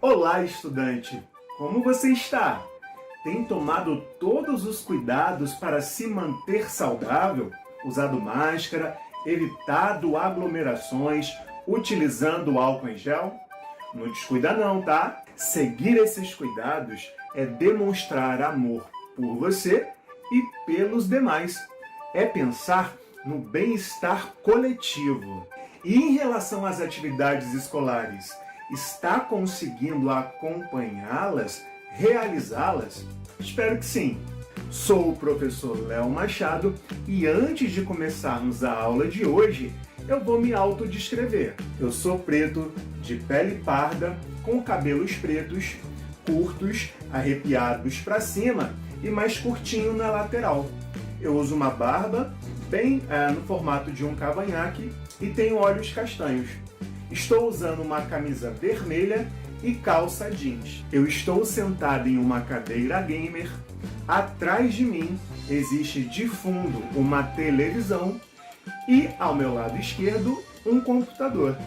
Olá, estudante! Como você está? Tem tomado todos os cuidados para se manter saudável? Usado máscara, evitado aglomerações, utilizando álcool em gel? Não descuida não, tá? Seguir esses cuidados é demonstrar amor por você e pelos demais. É pensar no bem-estar coletivo. E em relação às atividades escolares, está conseguindo acompanhá-las, realizá-las? Espero que sim! Sou o professor Léo Machado e antes de começarmos a aula de hoje, eu vou me autodescrever. Eu sou preto, de pele parda, com cabelos pretos, curtos, arrepiados para cima e mais curtinho na lateral. Eu uso uma barba bem no formato de um cavanhaque e tenho olhos castanhos. Estou usando uma camisa vermelha e calça jeans. Eu estou sentado em uma cadeira gamer. Atrás de mim existe de fundo uma televisão e ao meu lado esquerdo um computador.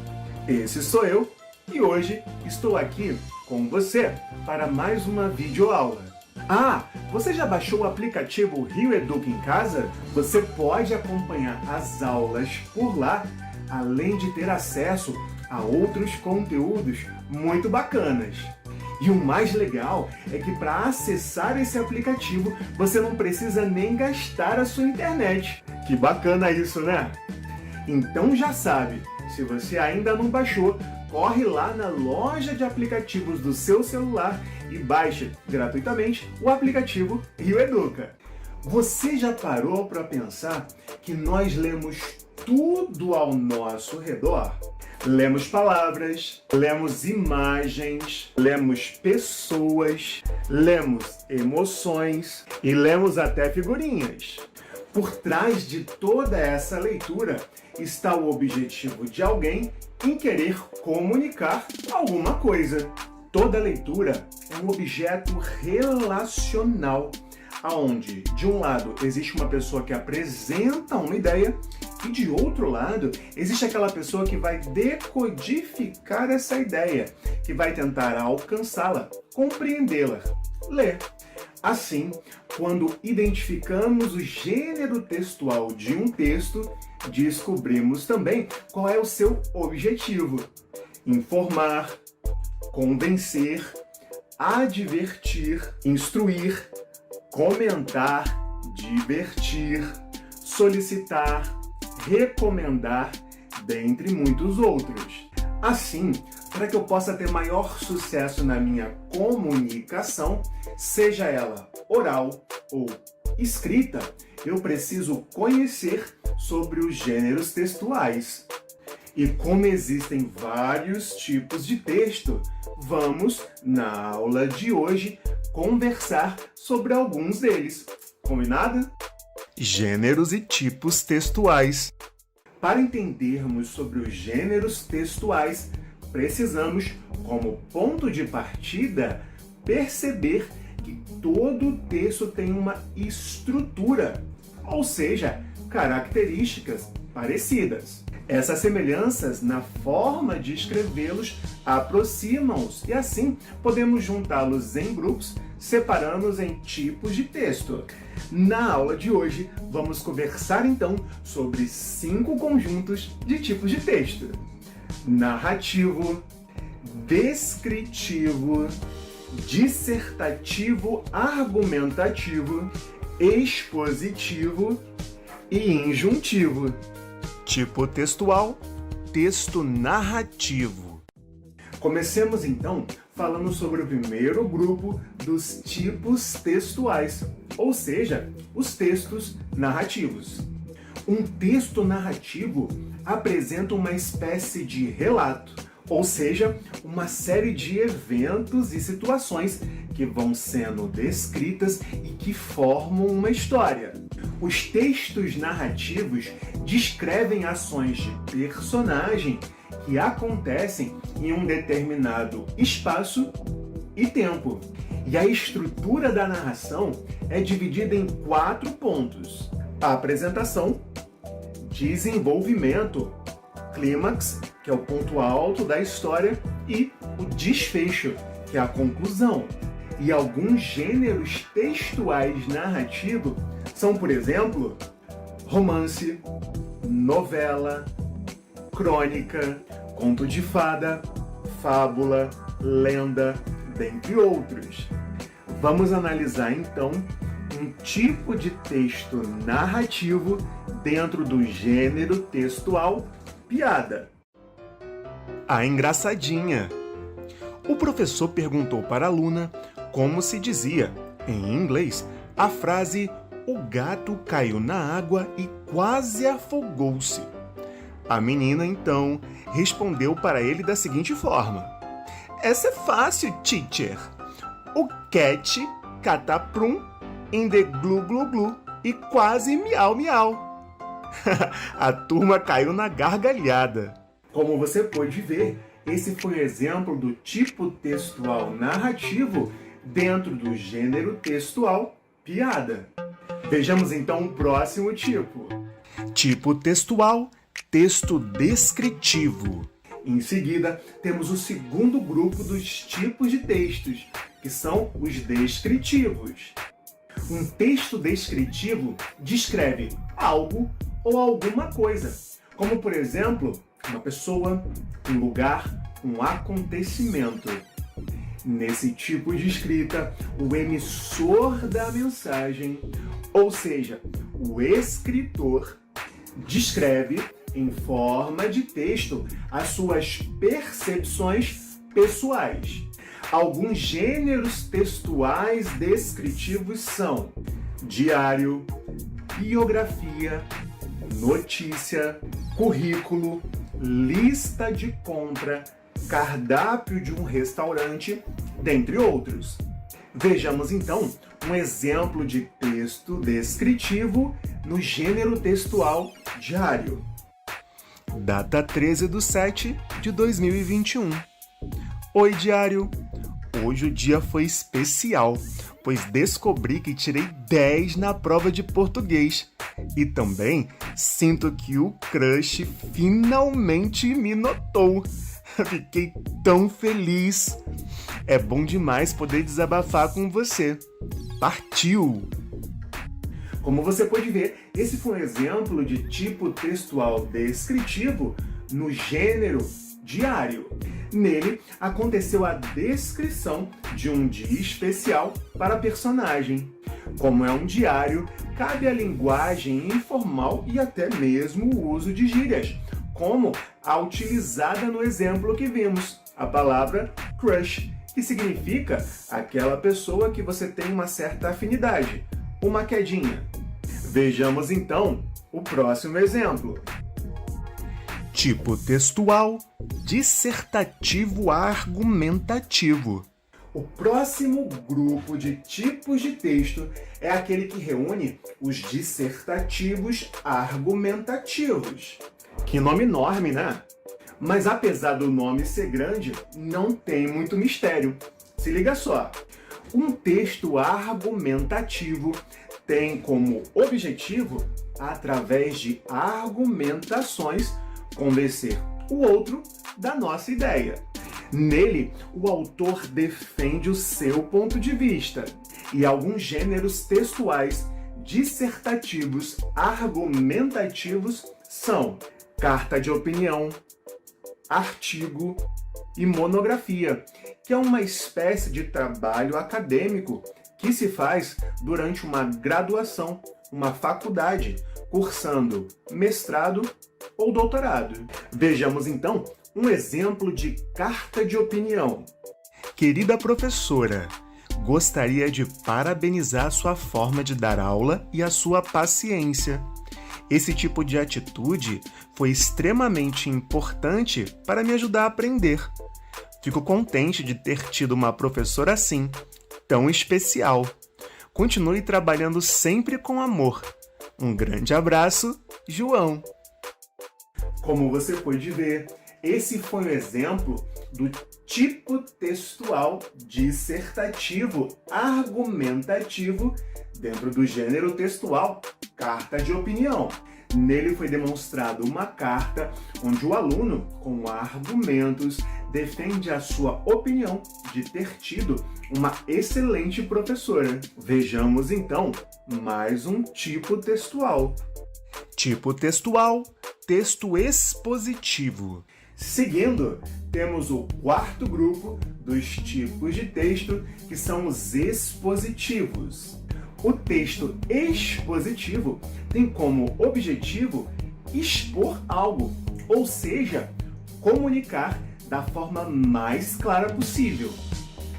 Esse sou eu e hoje estou aqui com você para mais uma videoaula. Ah, você já baixou o aplicativo Rio Educa em casa? Você pode acompanhar as aulas por lá, além de ter acesso a outros conteúdos muito bacanas. E o mais legal é que para acessar esse aplicativo você não precisa nem gastar a sua internet. Que bacana isso, né? Então já sabe, se você ainda não baixou, corre lá na loja de aplicativos do seu celular e baixe gratuitamente o aplicativo Rio Educa. Você já parou para pensar que nós lemos tudo ao nosso redor? Lemos palavras, lemos imagens, lemos pessoas, lemos emoções e lemos até figurinhas. Por trás de toda essa leitura está o objetivo de alguém em querer comunicar alguma coisa. Toda leitura é um objeto relacional, onde, de um lado, existe uma pessoa que apresenta uma ideia e, de outro lado, existe aquela pessoa que vai decodificar essa ideia, que vai tentar alcançá-la, compreendê-la, ler. Assim, quando identificamos o gênero textual de um texto, descobrimos também qual é o seu objetivo: informar, convencer, advertir, instruir, comentar, divertir, solicitar, recomendar, dentre muitos outros. Assim, para que eu possa ter maior sucesso na minha comunicação, seja ela oral ou escrita, eu preciso conhecer sobre os gêneros textuais. E como existem vários tipos de texto, vamos, na aula de hoje, conversar sobre alguns deles. Combinado? Gêneros e tipos textuais. Para entendermos sobre os gêneros textuais, precisamos, como ponto de partida, perceber que todo texto tem uma estrutura, ou seja, características parecidas. Essas semelhanças na forma de escrevê-los aproximam-os e assim podemos juntá-los em grupos, separando-os em tipos de texto. Na aula de hoje, vamos conversar então sobre 5 conjuntos de tipos de texto: narrativo, descritivo, dissertativo argumentativo, expositivo e injuntivo. Tipo textual, texto narrativo. Comecemos então falando sobre o primeiro grupo dos tipos textuais, ou seja, os textos narrativos. Um texto narrativo apresenta uma espécie de relato, ou seja, uma série de eventos e situações que vão sendo descritas e que formam uma história. Os textos narrativos descrevem ações de personagem que acontecem em um determinado espaço e tempo. E a estrutura da narração é dividida em 4 pontos: a apresentação, desenvolvimento, clímax, que é o ponto alto da história, e o desfecho, que é a conclusão. E alguns gêneros textuais narrativos são, por exemplo, romance, novela, crônica, conto de fada, fábula, lenda, dentre outros. Vamos analisar então um tipo de texto narrativo dentro do gênero textual piada. A engraçadinha. O professor perguntou para a aluna como se dizia, em inglês, a frase "o gato caiu na água e quase afogou-se". A menina, então, respondeu para ele da seguinte forma: "Essa é fácil, teacher. O cat cataprum in the glu glu glu e quase miau miau". A turma caiu na gargalhada. Como você pode ver, esse foi um exemplo do tipo textual narrativo dentro do gênero textual piada. Vejamos então o próximo tipo. Tipo textual, texto descritivo. Em seguida, temos o segundo grupo dos tipos de textos, que são os descritivos. Um texto descritivo descreve algo ou alguma coisa, como por exemplo, uma pessoa, um lugar, um acontecimento. Nesse tipo de escrita, o emissor da mensagem, ou seja, o escritor, descreve em forma de texto as suas percepções pessoais. Alguns gêneros textuais descritivos são diário, biografia, notícia, currículo, lista de compra, cardápio de um restaurante, dentre outros. Vejamos então um exemplo de texto descritivo no gênero textual diário. Data 13/7/2021. Oi, diário! Hoje o dia foi especial, pois descobri que tirei 10 na prova de português. E também sinto que o crush finalmente me notou. Fiquei tão feliz. É bom demais poder desabafar com você. Partiu! Como você pode ver, esse foi um exemplo de tipo textual descritivo no gênero diário. Nele, aconteceu a descrição de um dia especial para a personagem. Como é um diário, cabe a linguagem informal e até mesmo o uso de gírias, como a utilizada no exemplo que vimos, a palavra crush, que significa aquela pessoa que você tem uma certa afinidade, uma quedinha. Vejamos então o próximo exemplo. Tipo textual, dissertativo argumentativo. O próximo grupo de tipos de texto é aquele que reúne os dissertativos argumentativos. Que nome enorme, né? Mas apesar do nome ser grande, não tem muito mistério. Se liga só. Um texto argumentativo tem como objetivo, através de argumentações, convencer o outro da nossa ideia. Nele, o autor defende o seu ponto de vista, e alguns gêneros textuais dissertativos argumentativos são carta de opinião, artigo e monografia, que é uma espécie de trabalho acadêmico que se faz durante uma graduação, uma faculdade, cursando mestrado ou doutorado. Vejamos então um exemplo de carta de opinião. Querida professora, gostaria de parabenizar sua forma de dar aula e a sua paciência. Esse tipo de atitude foi extremamente importante para me ajudar a aprender. Fico contente de ter tido uma professora assim, tão especial. Continue trabalhando sempre com amor. Um grande abraço, João. Como você pode ver, esse foi um exemplo do tipo textual dissertativo argumentativo dentro do gênero textual carta de opinião. Nele foi demonstrado uma carta onde o aluno, com argumentos, defende a sua opinião de ter tido uma excelente professora. Vejamos então mais um tipo textual. Tipo textual, texto expositivo. Seguindo, temos o quarto grupo dos tipos de texto, que são os expositivos. O texto expositivo tem como objetivo expor algo, ou seja, comunicar da forma mais clara possível.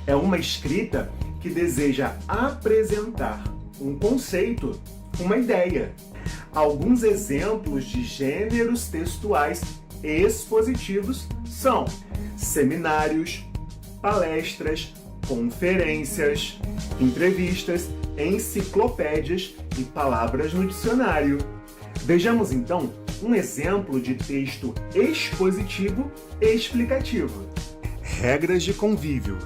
É uma escrita que deseja apresentar um conceito, uma ideia. Alguns exemplos de gêneros textuais expositivos são seminários, palestras, conferências, entrevistas, enciclopédias e palavras no dicionário. Vejamos então um exemplo de texto expositivo e explicativo. Regras de convívio.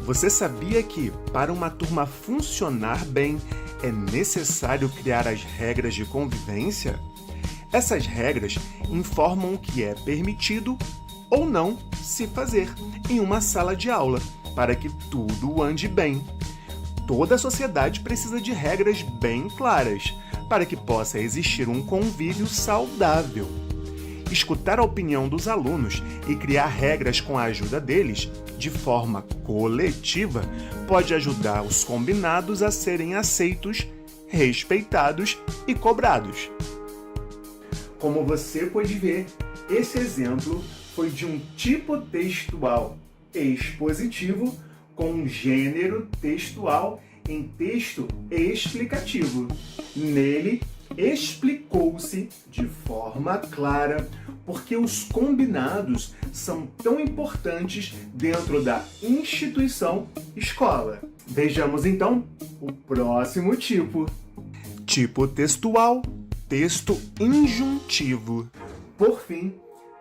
Você sabia que, para uma turma funcionar bem, é necessário criar as regras de convivência? Essas regras informam o que é permitido ou não se fazer em uma sala de aula, para que tudo ande bem. Toda a sociedade precisa de regras bem claras, para que possa existir um convívio saudável. Escutar a opinião dos alunos e criar regras com a ajuda deles, de forma coletiva, pode ajudar os combinados a serem aceitos, respeitados e cobrados. Como você pode ver, esse exemplo foi de um tipo textual expositivo com um gênero textual em texto explicativo. Nele, explicou-se de forma clara porque os combinados são tão importantes dentro da instituição escola. Vejamos então o próximo tipo. Tipo textual, texto injuntivo. Por fim,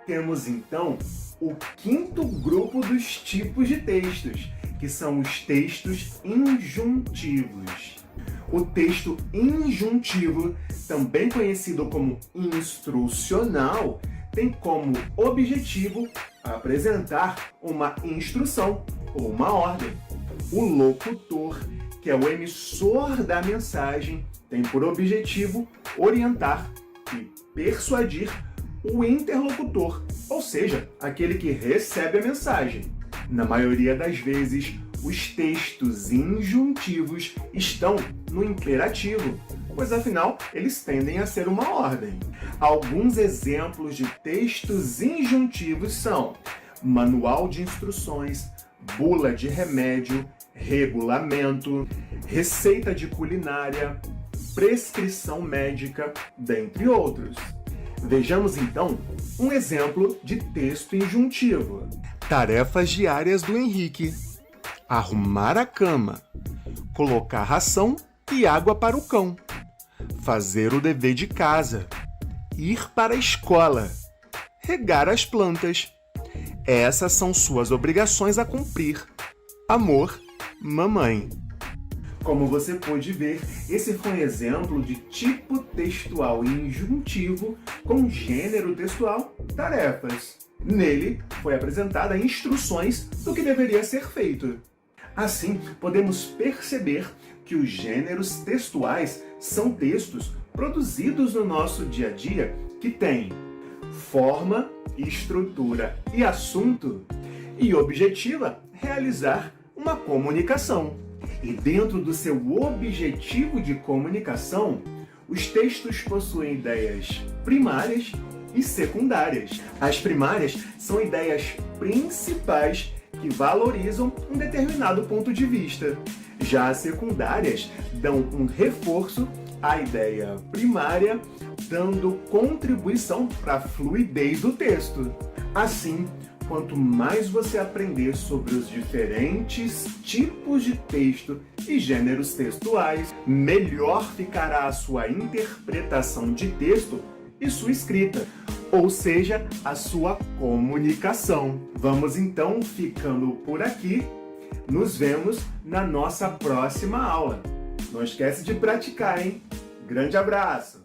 temos então o quinto grupo dos tipos de textos, que são os textos injuntivos. O texto injuntivo, também conhecido como instrucional, tem como objetivo apresentar uma instrução ou uma ordem. O locutor, que é o emissor da mensagem, tem por objetivo orientar e persuadir o interlocutor, ou seja, aquele que recebe a mensagem. Na maioria das vezes, os textos injuntivos estão no imperativo, pois afinal eles tendem a ser uma ordem. Alguns exemplos de textos injuntivos são manual de instruções, bula de remédio, regulamento, receita de culinária, prescrição médica, dentre outros. Vejamos então um exemplo de texto injuntivo. Tarefas diárias do Henrique: arrumar a cama, colocar ração e água para o cão, fazer o dever de casa, ir para a escola, regar as plantas. Essas são suas obrigações a cumprir. Amor, mamãe. Como você pôde ver, esse foi um exemplo de tipo textual injuntivo com gênero textual tarefas. Nele, foi apresentada instruções do que deveria ser feito. Assim, podemos perceber que os gêneros textuais são textos produzidos no nosso dia a dia que têm forma, estrutura e assunto e objetiva realizar uma comunicação. E dentro do seu objetivo de comunicação, os textos possuem ideias primárias e secundárias. As primárias são ideias principais que valorizam um determinado ponto de vista. Já as secundárias dão um reforço à ideia primária, dando contribuição para a fluidez do texto. Assim, quanto mais você aprender sobre os diferentes tipos de texto e gêneros textuais, melhor ficará a sua interpretação de texto e sua escrita, ou seja, a sua comunicação. Vamos então ficando por aqui. Nos vemos na nossa próxima aula. Não esquece de praticar, hein? Grande abraço!